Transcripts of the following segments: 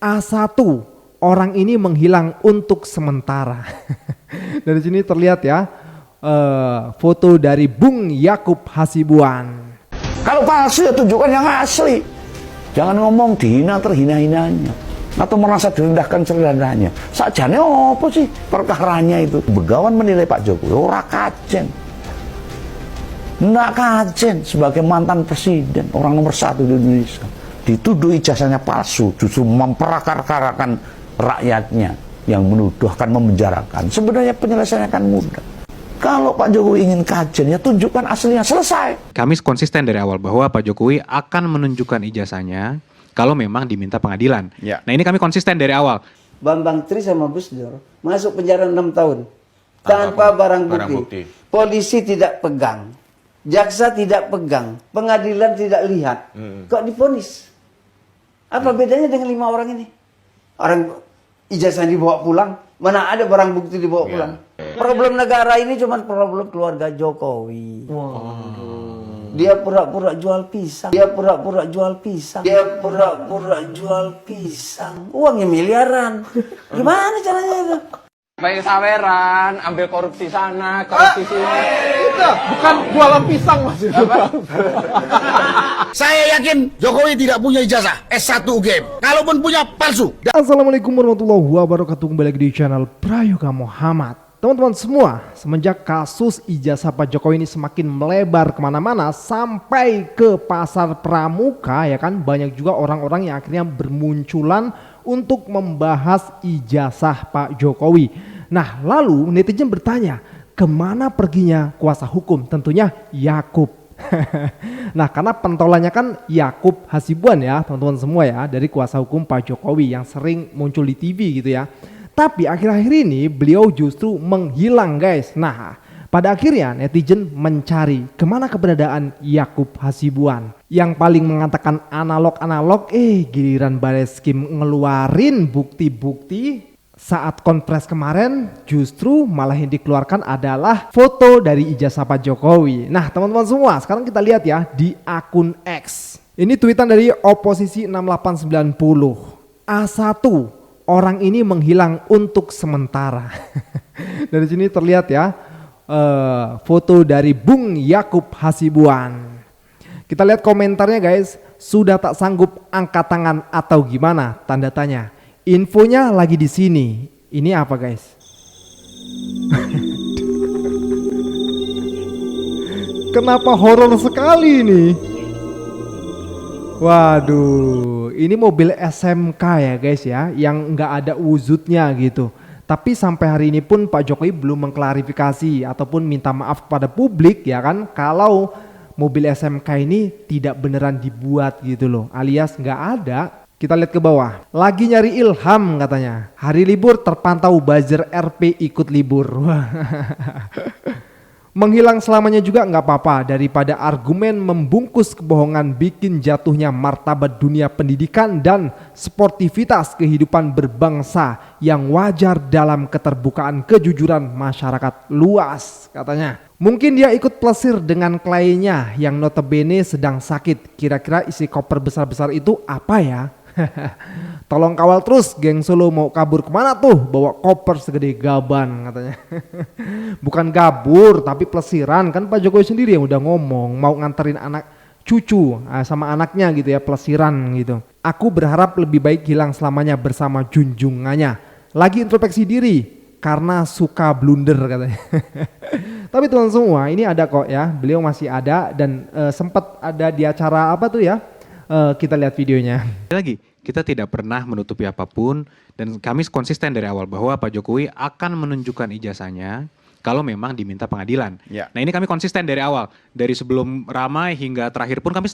A1, orang ini menghilang untuk sementara. Dari sini terlihat ya foto dari Bung Yakub Hasibuan. Kalau palsu ya tunjukkan yang asli. Jangan ngomong dihina terhina-hinanya atau merasa direndahkan serendahnya. Sakjane apa sih perkaranya itu? Begawan menilai Pak Jokowi ora kajen. Nggak kajen sebagai mantan presiden, orang nomor 1 di Indonesia. Dituduh ijazahnya palsu, justru memperakar-karakan rakyatnya yang menuduh akan memenjarakan. Sebenarnya penyelesaiannya akan mudah. Kalau Pak Jokowi ingin kajian, ya tunjukkan aslinya, selesai. Kami konsisten dari awal bahwa Pak Jokowi akan menunjukkan ijazahnya kalau memang diminta pengadilan. Ya. Nah ini kami konsisten dari awal. Bambang Tri sama Gus Dur masuk penjara 6 tahun tanpa barang bukti. Polisi tidak pegang, jaksa tidak pegang, pengadilan tidak lihat. Kok divonis? Apa bedanya dengan 5 orang ini? Orang ijazah dibawa pulang, mana ada barang bukti dibawa pulang. Problem negara ini cuma problem keluarga Jokowi. Dia pura-pura jual pisang. Dia pura-pura jual pisang. Dia pura-pura jual pisang. Uangnya miliaran. Gimana caranya itu? Baik saweran, ambil korupsi sana, korupsi sini. Itu bukan jualan pisang Mas itu. Saya yakin Jokowi tidak punya ijazah S1 UGM. Kalaupun punya, palsu. Assalamualaikum warahmatullahi wabarakatuh. Kembali lagi di channel Prayoga Muhammad. Teman-teman semua, semenjak kasus ijazah Pak Jokowi ini semakin melebar kemana-mana sampai ke pasar pramuka, ya kan, banyak juga orang-orang yang akhirnya bermunculan untuk membahas ijazah Pak Jokowi. Nah, lalu netizen bertanya, kemana perginya kuasa hukum? Tentunya Yakub. Nah, karena pentolannya kan Yakub Hasibuan ya, teman-teman semua ya, dari kuasa hukum Pak Jokowi yang sering muncul di TV gitu ya. Tapi akhir-akhir ini beliau justru menghilang guys. Nah, pada akhirnya netizen mencari kemana keberadaan Yakub Hasibuan. Yang paling mengatakan analog-analog, giliran Bareskrim ngeluarin bukti-bukti saat konfres kemarin, justru malah yang dikeluarkan adalah foto dari ijazah Pak Jokowi. Nah teman-teman semua, sekarang kita lihat ya di akun X. Ini tweetan dari oposisi 6890. A1, orang ini menghilang untuk sementara. Dari sini terlihat ya foto dari Bung Yakub Hasibuan. Kita lihat komentarnya guys. Sudah tak sanggup angkat tangan atau gimana? Tanda tanya. Infonya lagi di sini. Ini apa guys? Kenapa horor sekali ini? Waduh, ini mobil SMK ya guys ya, yang nggak ada wujudnya gitu. Tapi sampai hari ini pun Pak Jokowi belum mengklarifikasi ataupun minta maaf kepada publik ya kan, kalau mobil SMK ini tidak beneran dibuat gitu loh, alias nggak ada. Kita lihat ke bawah, lagi nyari ilham katanya. Hari libur terpantau buzzer RP ikut libur. Menghilang selamanya juga nggak apa-apa daripada argumen membungkus kebohongan bikin jatuhnya martabat dunia pendidikan dan sportivitas kehidupan berbangsa yang wajar dalam keterbukaan kejujuran masyarakat luas katanya. Mungkin dia ikut plesir dengan kliennya yang notabene sedang sakit. Kira-kira isi koper besar-besar itu apa ya? Tolong kawal terus, geng Solo mau kabur kemana tuh bawa koper segede gaban katanya. Bukan kabur tapi plesiran, kan Pak Jokowi sendiri yang udah ngomong mau nganterin anak cucu sama anaknya gitu ya, plesiran gitu. Aku berharap lebih baik hilang selamanya bersama junjungannya. Lagi introspeksi diri karena suka blunder katanya. Tapi teman semua ini ada kok ya, beliau masih ada dan sempat ada di acara apa tuh ya. Kita lihat videonya. Lagi, kita tidak pernah menutupi apapun dan kami konsisten dari awal bahwa Pak Jokowi akan menunjukkan ijazahnya kalau memang diminta pengadilan. Ya. Nah ini kami konsisten dari awal, dari sebelum ramai hingga terakhir pun kami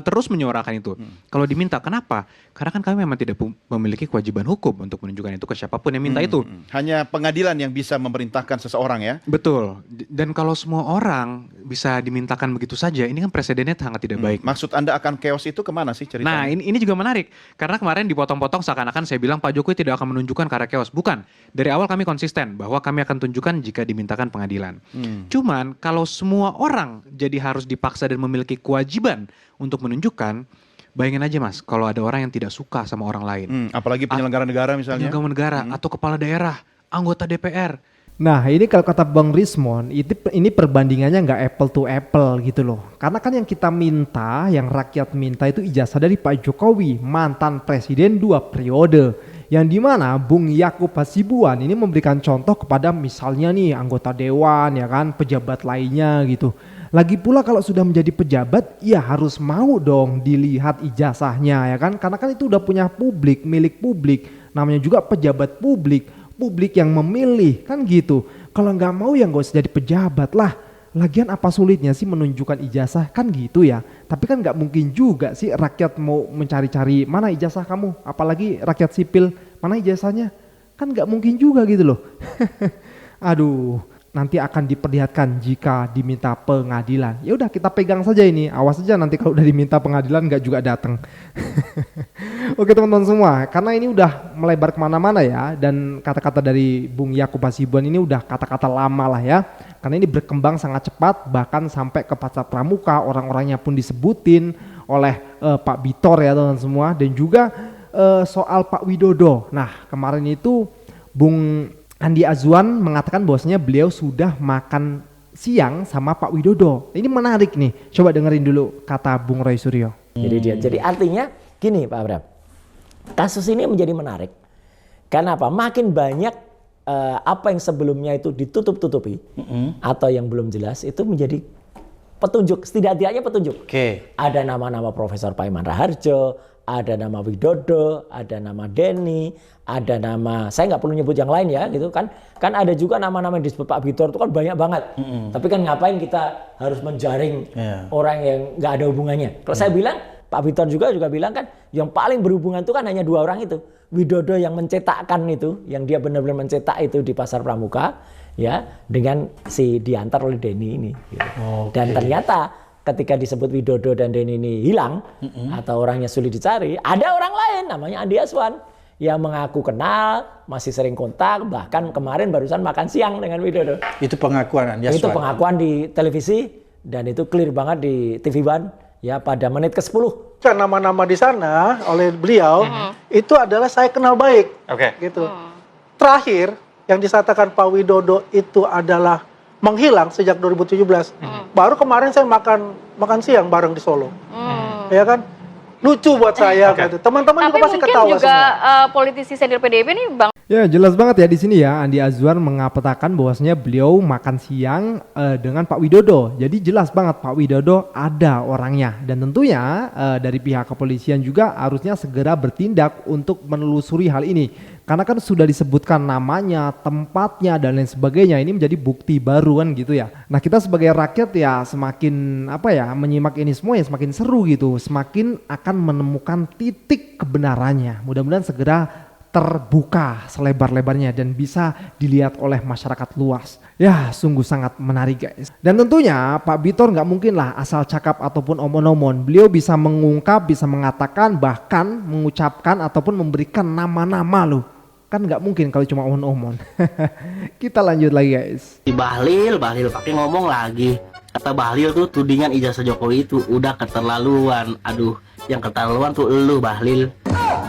terus menyuarakan itu. Kalau diminta, kenapa? Karena kan kami memang tidak memiliki kewajiban hukum untuk menunjukkan itu ke siapapun yang minta itu. Hanya pengadilan yang bisa memerintahkan seseorang ya. Betul. Dan kalau semua orang bisa dimintakan begitu saja, ini kan presidennya sangat tidak baik. Maksud Anda akan chaos itu kemana sih ceritanya? Nah ini juga menarik. Karena kemarin dipotong-potong seakan-akan saya bilang Pak Jokowi tidak akan menunjukkan karena chaos. Bukan. Dari awal kami konsisten bahwa kami akan tunjukkan jika dimintakan pengadilan. Cuman kalau semua orang jadi harus dipaksa dan memiliki kewajiban untuk menunjukkan, Bayangin aja Mas, kalau ada orang yang tidak suka sama orang lain, Apalagi penyelenggara negara misalnya. penyelenggara negara atau kepala daerah, anggota DPR. Nah ini kalau kata Bang Rismon, ini perbandingannya nggak apple to apple gitu loh. Karena kan yang kita minta, yang rakyat minta itu ijazah dari Pak Jokowi, mantan presiden 2 periode. Yang dimana Bung Yakub Hasibuan ini memberikan contoh kepada misalnya nih anggota dewan ya kan, pejabat lainnya gitu. Lagi pula kalau sudah menjadi pejabat ya harus mau dong dilihat ijazahnya ya kan. Karena kan itu udah punya publik, milik publik. Namanya juga pejabat publik. Publik yang memilih kan gitu. Kalau nggak mau ya nggak usah jadi pejabat lah. Lagian apa sulitnya sih menunjukkan ijazah kan gitu ya. Tapi kan nggak mungkin juga sih rakyat mau mencari-cari mana ijazah kamu. Apalagi rakyat sipil mana ijazahnya. Kan nggak mungkin juga gitu loh. Aduh, nanti akan diperlihatkan jika diminta pengadilan. Ya udah kita pegang saja ini. Awas saja nanti kalau udah diminta pengadilan nggak juga datang. Oke teman-teman semua, karena ini udah melebar kemana-mana ya, dan kata-kata dari Bung Yakub Hasibuan ini udah kata-kata lama lah ya, karena ini berkembang sangat cepat, bahkan sampai ke pasar pramuka, orang-orangnya pun disebutin oleh Pak Bitor ya teman-teman semua, dan juga soal Pak Widodo. Nah kemarin itu Bung Andi Azwan mengatakan bahwasanya beliau sudah makan siang sama Pak Widodo. Ini menarik nih, coba dengerin dulu kata Bung Roy Suryo. Jadi artinya gini Pak Bram, kasus ini menjadi menarik. Karena apa? Makin banyak apa yang sebelumnya itu ditutup-tutupi atau yang belum jelas itu menjadi petunjuk, setidaknya petunjuk. Ada nama-nama Profesor Paiman Raharjo, ada nama Widodo, ada nama Denny, ada nama, saya nggak perlu nyebut yang lain ya gitu kan. Kan ada juga nama-nama yang disebut Pak Bitor itu kan banyak banget. Tapi kan ngapain kita harus menjaring orang yang nggak ada hubungannya. Kalau saya bilang, Pak Bitor juga bilang kan yang paling berhubungan itu kan hanya 2 orang itu. Widodo yang mencetakkan itu, yang dia benar-benar mencetak itu di Pasar Pramuka ya, dengan si diantar oleh Denny ini gitu. Dan ternyata ketika disebut Widodo dan Denny ini hilang atau orangnya sulit dicari, ada orang lain namanya Andi Azwan yang mengaku kenal, masih sering kontak, bahkan kemarin barusan makan siang dengan Widodo. Itu pengakuan Andi Azwan. Itu pengakuan di televisi dan itu clear banget di TV One ya pada menit ke-10. Nama-nama di sana oleh beliau itu adalah saya kenal baik. Gitu. Terakhir yang disatakan Pak Widodo itu adalah menghilang sejak 2017. Baru kemarin saya makan siang bareng di Solo. Ya kan? Lucu buat saya gitu. Teman-teman juga pasti ketawa semua. Tapi mungkin juga politisi senior PDIP nih Bang. Ya jelas banget ya di sini ya, Andi Azwan mengatakan bahwasanya beliau makan siang dengan Pak Widodo. Jadi jelas banget Pak Widodo ada orangnya, dan tentunya dari pihak kepolisian juga harusnya segera bertindak untuk menelusuri hal ini. Karena kan sudah disebutkan namanya, tempatnya dan lain sebagainya. Ini menjadi bukti baru kan gitu ya. Nah kita sebagai rakyat ya semakin menyimak ini semua ya semakin seru gitu. Semakin akan menemukan titik kebenarannya. Mudah-mudahan segera terbuka selebar-lebarnya dan bisa dilihat oleh masyarakat luas. Ya sungguh sangat menarik guys. Dan tentunya Pak Bitor nggak mungkin lah asal cakap ataupun omon-omon. Beliau bisa mengungkap, bisa mengatakan, bahkan mengucapkan ataupun memberikan nama-nama loh. Kan nggak mungkin kalau cuma omon-omon. Kita lanjut lagi guys. Bahlil pakai ngomong lagi. Kata Bahlil tuh tudingan ijazah Jokowi itu udah keterlaluan. Aduh, yang keterlaluan tuh elu Bahlil.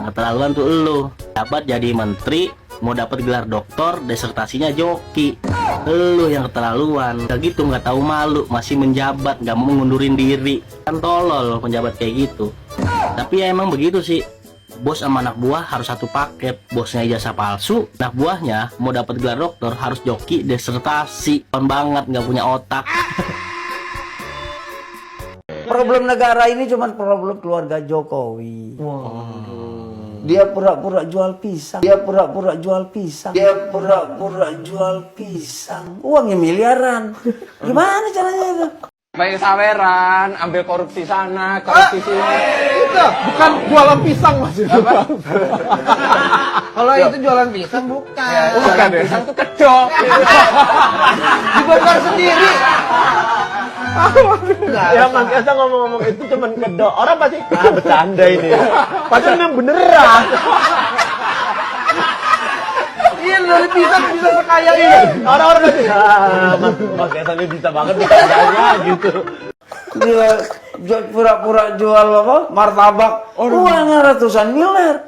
Keterlaluan tuh elu. Dapat jadi menteri, mau dapat gelar doktor, disertasinya Joki. Elu yang keterlaluan. Kayak gitu nggak tahu malu, masih menjabat, nggak mau ngundurin diri. Kan tolol penjabat kayak gitu. Tapi ya emang begitu sih. Bos sama anak buah harus satu paket. Bosnya ijazah palsu, anak buahnya mau dapat gelar doktor harus Joki disertasi. Kon banget nggak punya otak. Problem negara ini cuma problem keluarga Jokowi. Dia pura-pura jual pisang. Uangnya miliaran. Gimana caranya itu? Main saweran, ambil korupsi sana, korupsi sini. Itu bukan jualan pisang Mas itu. Kalau itu jualan pisang bukan. Bukan ya? Pisang tuh kedok. Dibongkar sendiri. Ya makanya ngomong-ngomong itu cuman kedok. Orang pasti bercanda ini. Padahal memang beneran. Iya dari pisang bisa sekaya ini. Orang-orang pasti mas sampai bisa banget bercandanya gitu. pura-pura jual apa? Martabak. Uangnya ratusan miliar.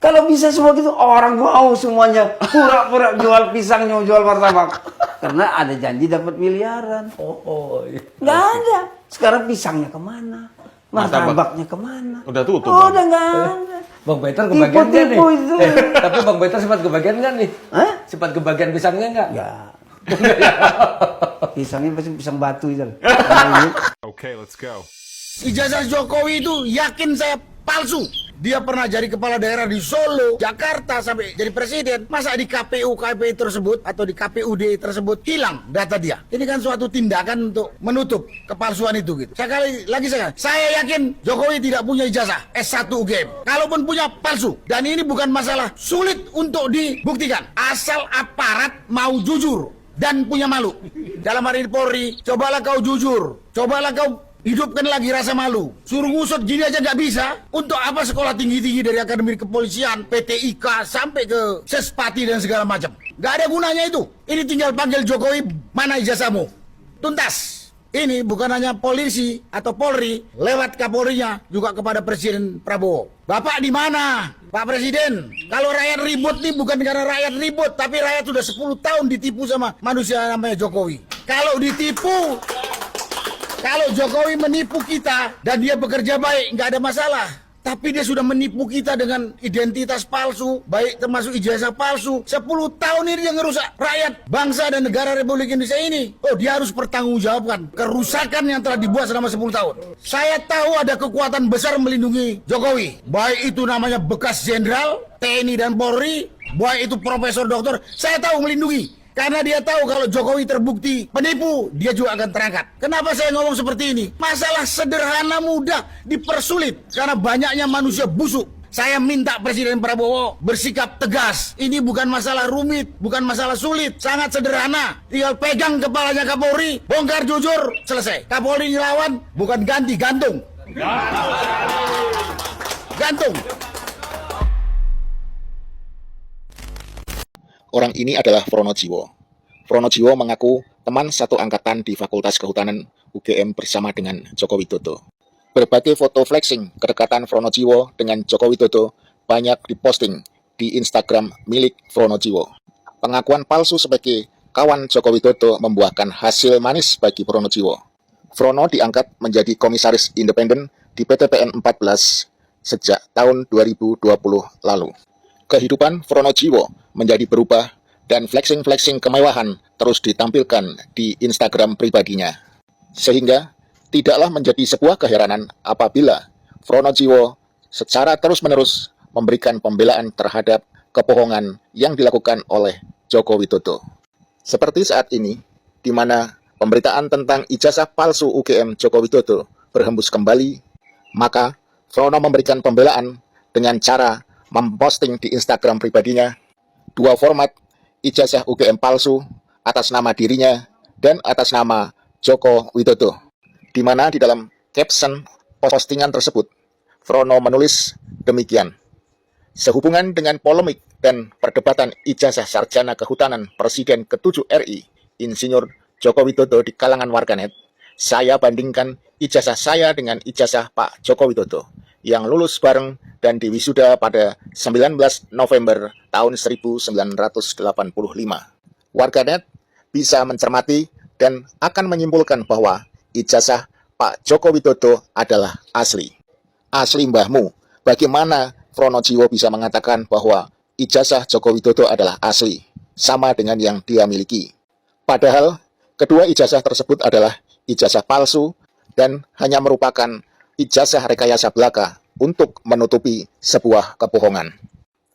Kalau bisa semua gitu, orang mau semuanya pura-pura jual pisang, jual martabak. Karena ada janji dapat miliaran. Nggak ada. Sekarang pisangnya kemana? Martabaknya kemana? Udah tutup. Udah nggak ada. Bang Better kebagian nggak nih? Itu. Tapi Bang Better sempat kebagian nggak nih? Hah? Sempat kebagian pisangnya nggak? Ya. Pisangnya pasti pisang batu itu. Okay, let's go. Ijazah Jokowi itu yakin saya palsu. Dia pernah jadi kepala daerah di Solo, Jakarta, sampai jadi presiden. Masa di KPU tersebut atau di KPUD tersebut hilang data dia? Ini kan suatu tindakan untuk menutup kepalsuan itu gitu. Saya yakin Jokowi tidak punya ijazah S1 UGM. Kalaupun punya, palsu. Dan ini bukan masalah sulit untuk dibuktikan. Asal aparat mau jujur dan punya malu. Dalam hari ini Polri, cobalah kau jujur. Cobalah kau hidupkan lagi rasa malu. Suruh ngusut gini aja nggak bisa. Untuk apa sekolah tinggi-tinggi dari Akademi Kepolisian, PTIK, sampai ke Sespati dan segala macam. Nggak ada gunanya itu. Ini tinggal panggil Jokowi, mana ijazahmu? Tuntas. Ini bukan hanya polisi atau Polri, lewat Kapolrinya juga kepada Presiden Prabowo. Bapak di mana? Pak Presiden, kalau rakyat ribut nih bukan karena rakyat ribut, tapi rakyat sudah 10 tahun ditipu sama manusia namanya Jokowi. Kalau Jokowi menipu kita dan dia bekerja baik, nggak ada masalah. Tapi dia sudah menipu kita dengan identitas palsu, baik termasuk ijazah palsu. 10 tahun ini dia ngerusak rakyat, bangsa dan negara Republik Indonesia ini. Oh, dia harus bertanggungjawabkan kerusakan yang telah dibuat selama 10 tahun. Saya tahu ada kekuatan besar melindungi Jokowi. Baik itu namanya bekas jenderal, TNI dan Polri, baik itu profesor doktor, saya tahu melindungi. Karena dia tahu kalau Jokowi terbukti penipu, dia juga akan terangkat. Kenapa saya ngomong seperti ini? Masalah sederhana mudah dipersulit karena banyaknya manusia busuk. Saya minta Presiden Prabowo bersikap tegas. Ini bukan masalah rumit, bukan masalah sulit, sangat sederhana. Tinggal pegang kepalanya Kapolri, bongkar jujur, selesai. Kapolri ngelawan, bukan ganti, gantung. Gantung. Orang ini adalah Pronojiwo. Pronojiwo mengaku teman satu angkatan di Fakultas Kehutanan UGM bersama dengan Joko Widodo. Berbagai foto flexing kedekatan Pronojiwo dengan Joko Widodo banyak diposting di Instagram milik Pronojiwo. Pengakuan palsu sebagai kawan Joko Widodo membuahkan hasil manis bagi Pronojiwo. Prono diangkat menjadi komisaris independen di PTPN 14 sejak tahun 2020 lalu. Kehidupan Pronojiwo menjadi berubah dan flexing-flexing kemewahan terus ditampilkan di Instagram pribadinya. Sehingga tidaklah menjadi sebuah keheranan apabila Pronojiwo secara terus-menerus memberikan pembelaan terhadap kebohongan yang dilakukan oleh Joko Widodo. Seperti saat ini, di mana pemberitaan tentang ijazah palsu UGM Joko Widodo berhembus kembali, maka Prono memberikan pembelaan dengan cara memposting di Instagram pribadinya 2 format ijazah UGM palsu atas nama dirinya dan atas nama Joko Widodo, di mana di dalam caption postingan tersebut Prono menulis demikian: sehubungan dengan polemik dan perdebatan ijazah sarjana kehutanan Presiden ke-7 RI Insinyur Joko Widodo di kalangan warganet, saya bandingkan ijazah saya dengan ijazah Pak Joko Widodo yang lulus bareng dan diwisuda pada 19 November tahun 1985. Warganet bisa mencermati dan akan menyimpulkan bahwa ijazah Pak Joko Widodo adalah asli. Asli mbahmu. Bagaimana Pronojiwo bisa mengatakan bahwa ijazah Joko Widodo adalah asli, sama dengan yang dia miliki? Padahal kedua ijazah tersebut adalah ijazah palsu dan hanya merupakan ijazah rekayasa belaka untuk menutupi sebuah kebohongan.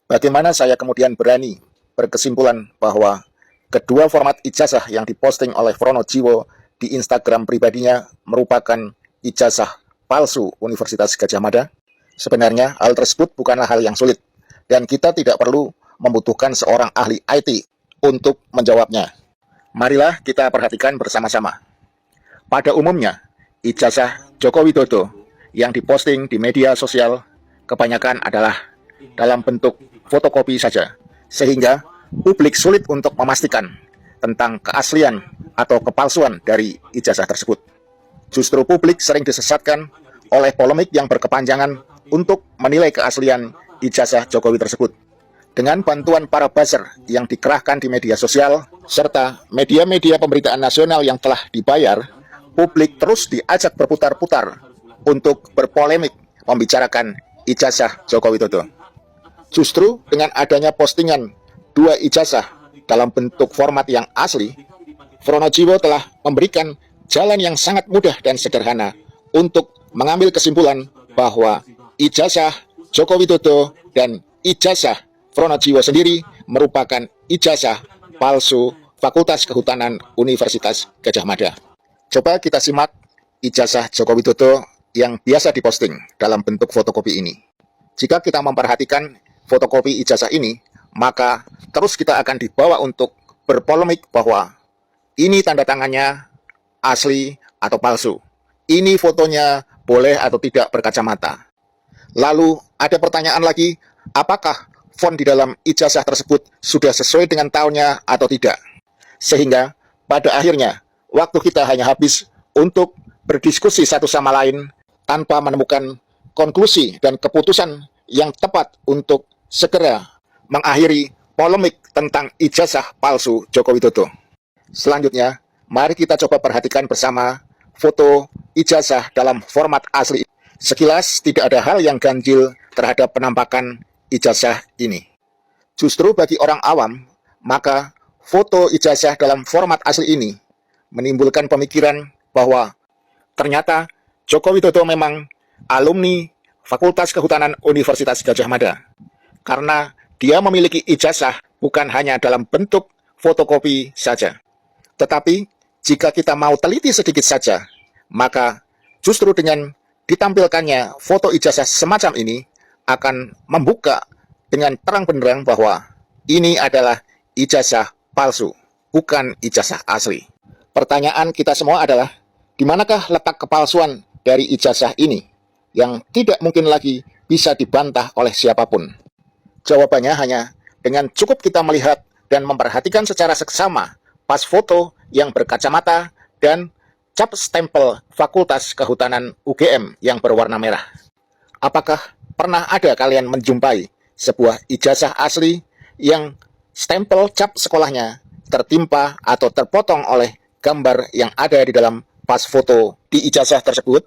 Bagaimana saya kemudian berani berkesimpulan bahwa kedua format ijazah yang diposting oleh Pronojiwo di Instagram pribadinya merupakan ijazah palsu Universitas Gadjah Mada? Sebenarnya hal tersebut bukanlah hal yang sulit, dan kita tidak perlu membutuhkan seorang ahli IT untuk menjawabnya. Marilah kita perhatikan bersama-sama. Pada umumnya, ijazah Joko Widodo yang diposting di media sosial kebanyakan adalah dalam bentuk fotokopi saja, sehingga publik sulit untuk memastikan tentang keaslian atau kepalsuan dari ijazah tersebut. Justru publik sering disesatkan oleh polemik yang berkepanjangan untuk menilai keaslian ijazah Jokowi tersebut. Dengan bantuan para buzzer yang dikerahkan di media sosial, serta media-media pemberitaan nasional yang telah dibayar, publik terus diajak berputar-putar untuk berpolemik membicarakan ijazah Joko Widodo. Justru dengan adanya postingan 2 ijazah dalam bentuk format yang asli, Pronojiwo telah memberikan jalan yang sangat mudah dan sederhana untuk mengambil kesimpulan bahwa ijazah Joko Widodo dan ijazah Pronojiwo sendiri merupakan ijazah palsu Fakultas Kehutanan Universitas Gadjah Mada. Coba kita simak ijazah Joko Widodo yang biasa diposting dalam bentuk fotokopi ini. Jika kita memperhatikan fotokopi ijazah ini, maka terus kita akan dibawa untuk berpolemik bahwa ini tanda tangannya asli atau palsu. Ini fotonya boleh atau tidak berkacamata. Lalu ada pertanyaan lagi, apakah font di dalam ijazah tersebut sudah sesuai dengan tahunnya atau tidak? Sehingga pada akhirnya waktu kita hanya habis untuk berdiskusi satu sama lain tanpa menemukan konklusi dan keputusan yang tepat untuk segera mengakhiri polemik tentang ijazah palsu Joko Widodo. Selanjutnya, mari kita coba perhatikan bersama foto ijazah dalam format asli. Sekilas tidak ada hal yang ganjil terhadap penampakan ijazah ini. Justru bagi orang awam, maka foto ijazah dalam format asli ini menimbulkan pemikiran bahwa ternyata Joko Widodo memang alumni Fakultas Kehutanan Universitas Gadjah Mada. Karena dia memiliki ijazah bukan hanya dalam bentuk fotokopi saja. Tetapi jika kita mau teliti sedikit saja, maka justru dengan ditampilkannya foto ijazah semacam ini akan membuka dengan terang benderang bahwa ini adalah ijazah palsu, bukan ijazah asli. Pertanyaan kita semua adalah, di manakah letak kepalsuan dari ijazah ini yang tidak mungkin lagi bisa dibantah oleh siapapun? Jawabannya hanya dengan cukup kita melihat dan memperhatikan secara seksama pas foto yang berkacamata dan cap stempel Fakultas Kehutanan UGM yang berwarna merah. Apakah pernah ada kalian menjumpai sebuah ijazah asli yang stempel cap sekolahnya tertimpa atau terpotong oleh gambar yang ada di dalam pas foto di ijazah tersebut?